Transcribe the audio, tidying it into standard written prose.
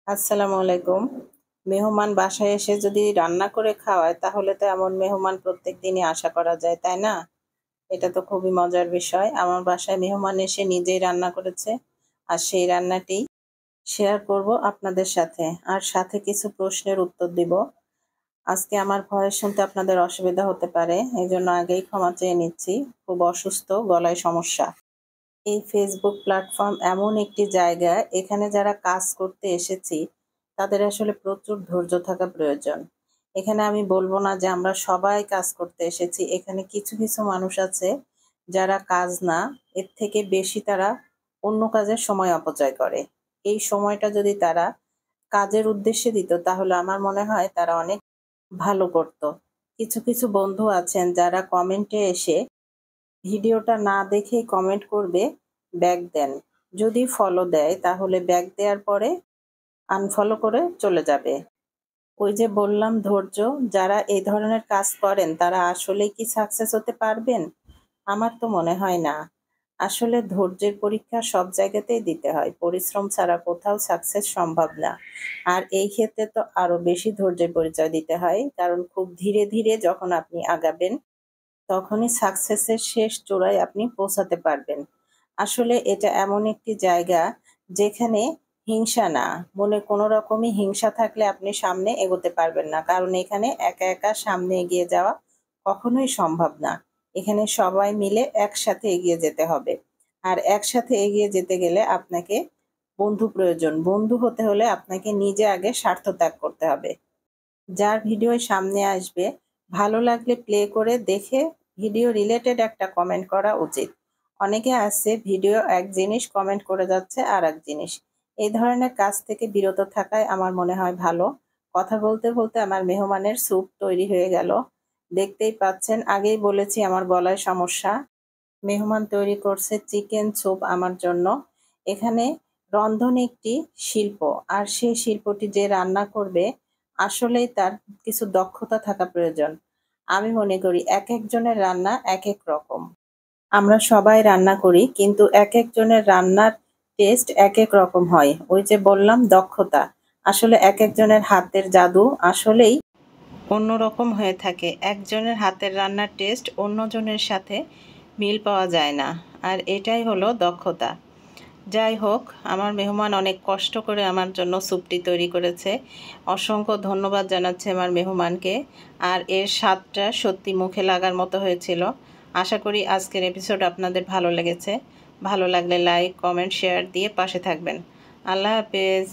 আসসালামু আলাইকুম। মেহমান বাসায় এসে যদি রান্না করে খাওয়ায় তাহলে তো এমন মেহমান প্রত্যেকদিনই আশা করা যায়, তাই না? এটা তো খুবই মজার বিষয়। আমার বাসায় মেহমান এসে নিজেই রান্না করেছে। আর সেই রান্নাটি শেয়ার করব আপনাদের সাথে। আর সাথে কিছু প্রশ্নের উত্তর দিব। আজকে আমার ভয়েস শুনতে আপনাদের অসুবিধা হতে পারে। এজন্য আগেই ক্ষমা চেয়ে নিচ্ছি। খুব অসুস্থ, গলায় সমস্যা। এই ফেসবুক প্ল্যাটফর্ম এমন একটি জায়গা, এখানে যারা কাজ করতে এসেছি তাদের আসলে প্রচুর ধৈর্য থাকা প্রয়োজন। এখানে আমি বলবো না যে আমরা সবাই কাজ করতে এসেছি। এখানে কিছু কিছু মানুষ আছে যারা কাজ না, এর থেকে বেশি তারা অন্য কাজের সময় অপচয় করে। এই সময়টা যদি তারা কাজের উদ্দেশ্যে দিত তাহলে আমার মনে হয় তারা অনেক ভালো করত। কিছু কিছু বন্ধু আছেন যারা কমেন্টে এসে ভিডিওটা না দেখেই কমেন্ট করবে, ব্যাক দেন। যদি ফলো দেয় তাহলে ব্যাক দেওয়ার পরে আনফলো করে চলে যাবে। ওই যে বললাম ধৈর্য, যারা এই ধরনের কাজ করেন তারা আসলেই কি সাকসেস হতে পারবেন? আমার তো মনে হয় না। আসলে ধৈর্যের পরীক্ষা সব জায়গাতেই দিতে হয়, পরিশ্রম ছাড়া কোথাও সাকসেস সম্ভব না। আর এই ক্ষেত্রে তো আরো বেশি ধৈর্যের পরিচয় দিতে হয়, কারণ খুব ধীরে ধীরে যখন আপনি আগাবেন তখনই সাকসেসের শেষ চূড়ায় আপনি পৌঁছাতে পারবেন। আসলে এটা এমন একটি জায়গা যেখানে হিংসা না, মনে কোনো রকমই হিংসা থাকলে আপনি সামনে এগোতে পারবেন না। কারণ এখানে একা একা সামনে এগিয়ে যাওয়া কখনোই সম্ভব না। এখানে সবাই মিলে একসাথে এগিয়ে যেতে হবে। আর একসাথে এগিয়ে যেতে গেলে আপনাকে বন্ধু প্রয়োজন। বন্ধু হতে হলে আপনাকে নিজে আগে স্বার্থ ত্যাগ করতে হবে। যার ভিডিও সামনে আসবে, ভালো লাগলে প্লে করে দেখে ভিডিও রিলেটেড একটা কমেন্ট করা উচিত। অনেকে আছে ভিডিও এক জিনিস কমেন্ট করে যাচ্ছে আর এক জিনিস। এই ধরনের কাজ থেকে বিরত থাকাই আমার মনে হয় ভালো। কথা বলতে বলতে আমার মেহমানের স্যুপ তৈরি হয়ে গেল। দেখতেই পাচ্ছেন, আগেই বলেছি আমার গলায় সমস্যা। মেহমান তৈরি করছে চিকেন স্যুপ আমার জন্য। এখানে রন্ধন একটি শিল্প। আর সেই শিল্পটি যে রান্না করবে আসলেই তার কিছু দক্ষতা থাকা প্রয়োজন। আমি মনে করি এক একজনের রান্না এক এক রকম। আমরা সবাই রান্না করি কিন্তু এক একজনের রান্নার টেস্ট এক এক রকম হয়। ওই যে বললাম দক্ষতা। আসলে এক একজনের হাতের জাদু আসলেই অন্যরকম হয়ে থাকে। একজনের হাতের রান্নার টেস্ট অন্যজনের সাথে মিল পাওয়া যায় না। আর এটাই হলো দক্ষতা। যাই হোক, আমার মেহমান অনেক কষ্ট করে আমার জন্য স্যুপটি তৈরি করেছে। অসংখ্য ধন্যবাদ জানাচ্ছি আমার মেহমানকে। আর এর স্বাদটা সত্যি মুখে লাগার মতো হয়েছিল। আশা করি আজকের এপিসোড আপনাদের ভালো লেগেছে। ভালো লাগলে লাইক, কমেন্ট, শেয়ার দিয়ে পাশে থাকবেন। আল্লাহ হাফেজ।